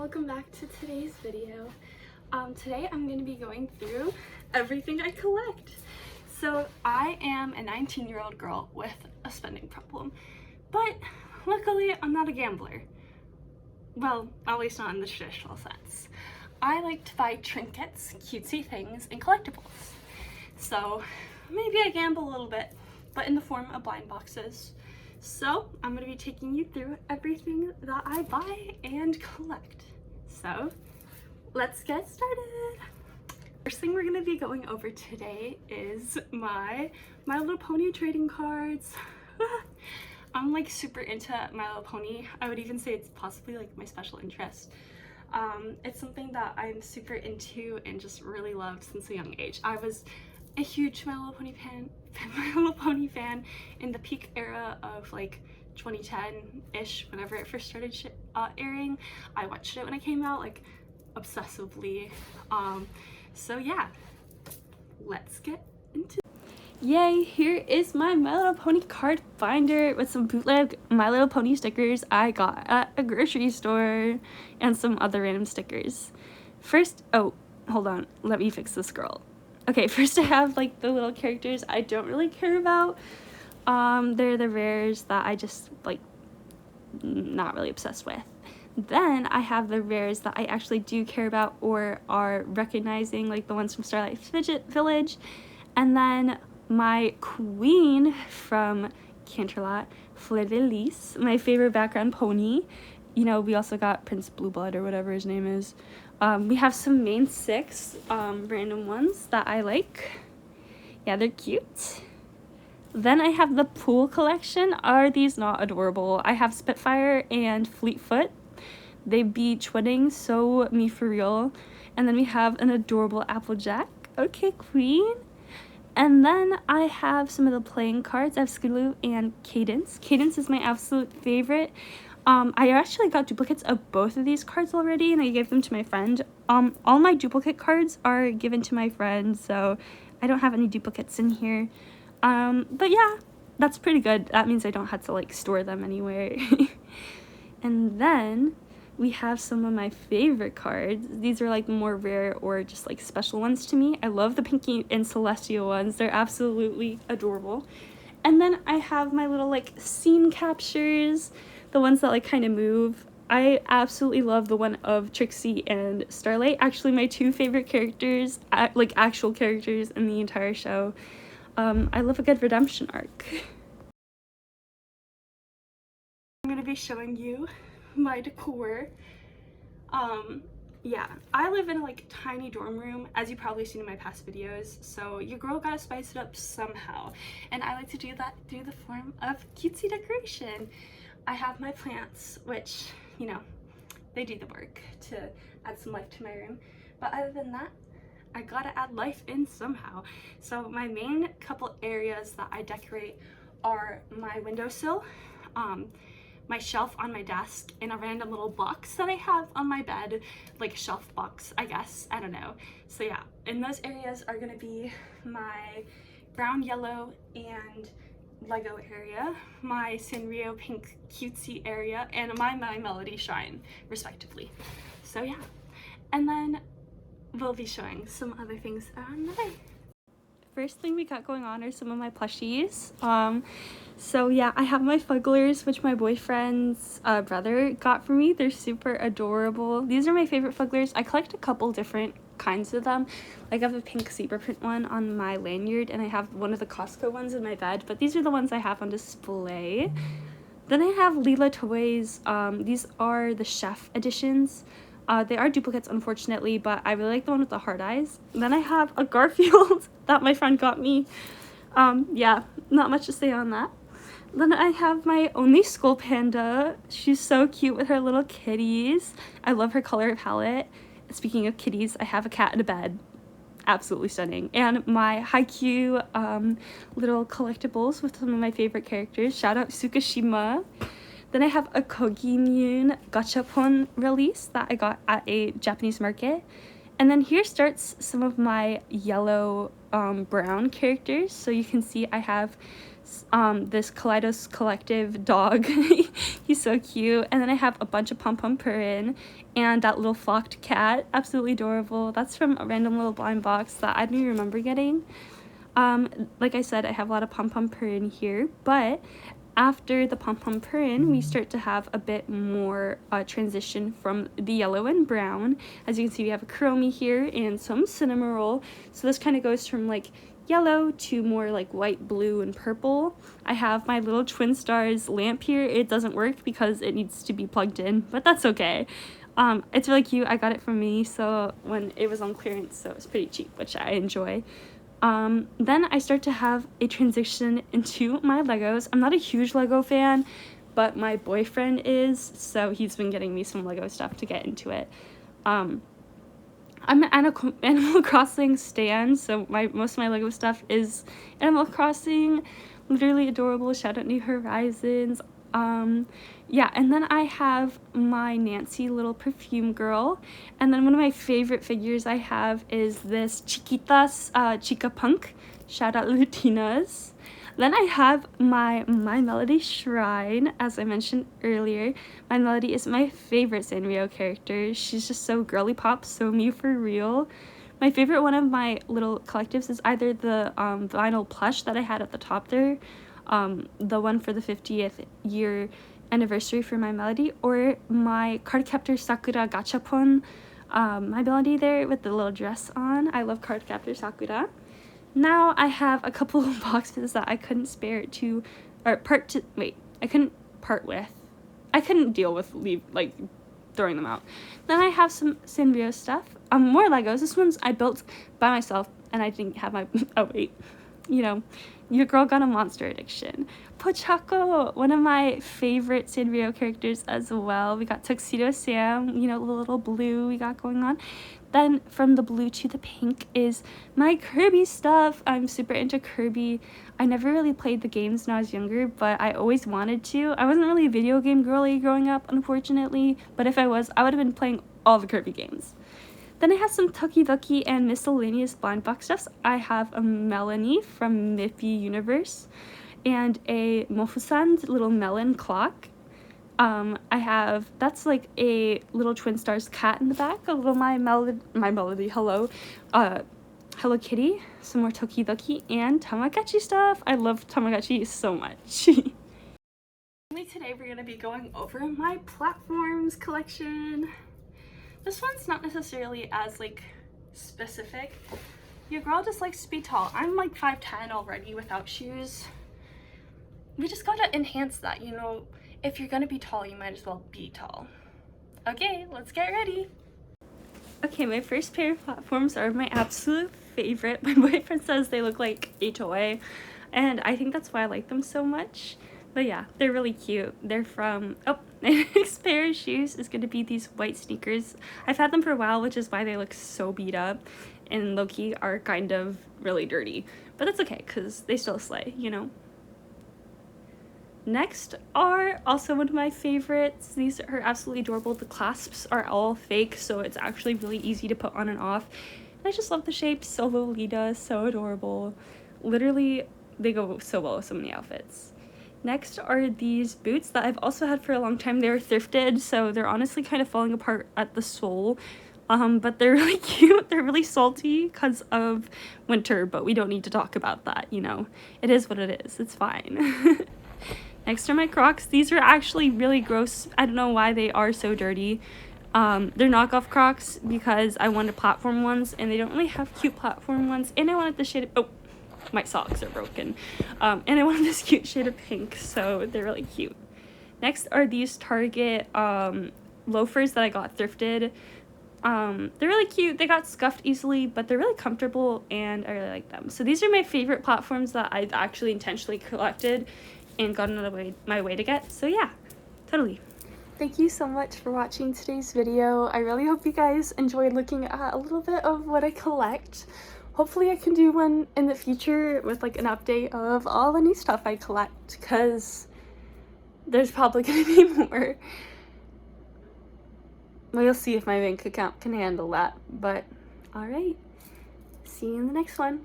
welcome back to today's video. Today I'm going to be going through everything I collect. So I am a 19-year-old girl with a spending problem, but luckily I'm not a gambler. Well, at least not in the traditional sense. I like to buy trinkets, cutesy things, and collectibles. So maybe I gamble a little bit, but in the form of blind boxes. So I'm going to be taking you through everything that I buy and collect. So let's get started. First thing we're going to be going over today is my Little Pony trading cards. I'm like super into My Little Pony. I would even say it's possibly like my special interest. It's something that I'm super into and just really loved since a young age. I was a huge My Little Pony fan in the peak era of like 2010-ish, whenever it first started airing. I watched it when it came out, like obsessively. So yeah, let's get into it. Yay, here is my My Little Pony card binder with some bootleg My Little Pony stickers I got at a grocery store and some other random stickers. First, oh, hold on, let me fix this girl. Okay, first I have like the little characters I don't really care about. They're the rares that I just like not really obsessed with. Then I have the rares that I actually do care about or are recognizing, like the ones from Starlight Village. And then my queen from Canterlot, Fluently, my favorite background pony. You know, we also got Prince Blueblood or whatever his name is. We have some main 6 random ones that I like. Yeah, they're cute. Then I have the pool collection. Are these not adorable? I have Spitfire and Fleetfoot. They be twinning, so me for real. And then we have an adorable Applejack. Okay, queen. And then I have some of the playing cards. I have Scootaloo and Cadence. Cadence is my absolute favorite. I actually got duplicates of both of these cards already, and I gave them to my friend. All my duplicate cards are given to my friend, so I don't have any duplicates in here. But yeah, that's pretty good. That means I don't have to like store them anywhere. And then we have some of my favorite cards. These are like more rare or just like special ones to me. I love the Pinky and Celestial ones. They're absolutely adorable. And then I have my little like scene captures, the ones that like kind of move. I absolutely love the one of Trixie and Starlight. Actually, my 2 favorite characters, like actual characters in the entire show. I love a good redemption arc. I'm gonna be showing you my decor. Yeah, I live in a like tiny dorm room, as you probably seen in my past videos, so your girl gotta spice it up somehow, and I like to do that through the form of cutesy decoration. I have my plants, which, you know, they do the work to add some life to my room, but other than that, I gotta add life in somehow. So my main couple areas that I decorate are my windowsill, my shelf on my desk, and a random little box that I have on my bed, like a shelf box, I guess, I don't know. So yeah, and those areas are gonna be my brown, yellow, and Lego area, my Sanrio pink cutesy area, and my Melody shrine, respectively. So yeah, and then we'll be showing some other things on the way. First thing we got going on are some of my plushies. So yeah, I have my Fugglers, which my boyfriend's brother got for me. They're super adorable. These are my favorite Fugglers. I collect a couple different kinds of them. Like I have a pink zebra print one on my lanyard, and I have one of the Costco ones in my bed, but these are the ones I have on display. Then I have Leela toys. These are the chef editions. They are duplicates, unfortunately, but I really like the one with the hard eyes. Then I have a Garfield that my friend got me. Yeah, not much to say on that. Then I have my only Skull Panda. She's so cute with her little kitties. I love her color palette. Speaking of kitties, I have a cat in a bed. Absolutely stunning. And my Haikyuu little collectibles with some of my favorite characters. Shout out Tsukishima. Then I have a Kogimyun Gachapon release that I got at a Japanese market. And then here starts some of my yellow brown characters. So you can see I have this Kaleidos Collective dog. He's so cute. And then I have a bunch of Pom Pom Purin and that little flocked cat. Absolutely adorable. That's from a random little blind box that I don't even remember getting. Like I said, I have a lot of Pom Pom Purin here, but after the Pom Pom Purin, we start to have a bit more transition from the yellow and brown. As you can see, we have a Chromie here and some Cinnamoroll. So this kind of goes from like yellow to more like white, blue, and purple. I have my little Twin Stars lamp here. It doesn't work because it needs to be plugged in, but that's okay. It's really cute. I got it from me, so when it was on clearance, so it's pretty cheap, which I enjoy. Then I start to have a transition into my Legos. I'm not a huge Lego fan, but my boyfriend is, so he's been getting me some Lego stuff to get into it. I'm an Animal Crossing stan, so most of my Lego stuff is Animal Crossing. Literally adorable. Shout out New Horizons. Yeah, and then I have my Nancy little perfume girl, and then one of my favorite figures I have is this Chiquitas Chica Punk. Shout out Lutinas. Then I have my Melody shrine. As I mentioned earlier, My Melody is my favorite Sanrio character. She's just so girly pop, so me for real. My favorite one of my little collectives is either the vinyl plush that I had at the top there, the one for the 50th year anniversary for My Melody, or my Cardcaptor Sakura Gachapon My Melody there with the little dress on. I love Cardcaptor Sakura. Now I have a couple of boxes that I couldn't spare to, or I couldn't part with. I couldn't deal with throwing them out. Then I have some Sanrio stuff, more Legos. This one's I built by myself, and I didn't have my, oh wait, you know, your girl got a monster addiction. Pochako, one of my favorite Sanrio characters as well. We got Tuxedo Sam, you know, the little blue we got going on. Then from the blue to the pink is my Kirby stuff. I'm super into Kirby. I never really played the games when I was younger, but I always wanted to. I wasn't really a video game girly growing up, unfortunately, but if I was, I would have been playing all the Kirby games. Then I have some Tokidoki and miscellaneous blind box stuffs. I have a Melanie from Miffy Universe and a Mofusan little melon clock. I have, that's like a little Twin Stars cat in the back, a little My Melody, Hello Kitty, some more Tokidoki, and Tamagotchi stuff. I love Tamagotchi so much. Today we're going to be going over my platforms collection. This one's not necessarily as specific. Your girl just likes to be tall. I'm 5'10" already without shoes. We just gotta enhance that, you know. If you're gonna be tall, you might as well be tall. Okay, let's get ready. Okay, my first pair of platforms are my absolute favorite. My boyfriend says they look like a toy, and I think that's why I like them so much. But yeah, they're really cute. They're from, my next pair of shoes is gonna be these white sneakers. I've had them for a while, which is why they look so beat up, and low-key are kind of really dirty. But that's okay, because they still slay, you know? Next are also one of my favorites. These are absolutely adorable. The clasps are all fake, so it's actually really easy to put on and off. And I just love the shape. So Lolita, so adorable. Literally, they go so well with so many outfits. Next are these boots that I've also had for a long time. They're thrifted, so they're honestly kind of falling apart at the sole. But they're really cute. They're really salty because of winter, but we don't need to talk about that, you know. It is what it is. It's fine. Next are my Crocs. These are actually really gross. I don't know why they are so dirty. They're knockoff Crocs because I wanted platform ones, and they don't really have cute platform ones. And I wanted the shade of, oh, my socks are broken. And I wanted this cute shade of pink, so they're really cute. Next are these Target loafers that I got thrifted. They're really cute. They got scuffed easily, but they're really comfortable, and I really like them. So these are my favorite platforms that I've actually intentionally collected and gotten out of my way to get. So yeah, totally. Thank you so much for watching today's video. I really hope you guys enjoyed looking at a little bit of what I collect. Hopefully I can do one in the future with an update of all the new stuff I collect, because there's probably gonna be more. We'll see if my bank account can handle that, but All right, see you in the next one.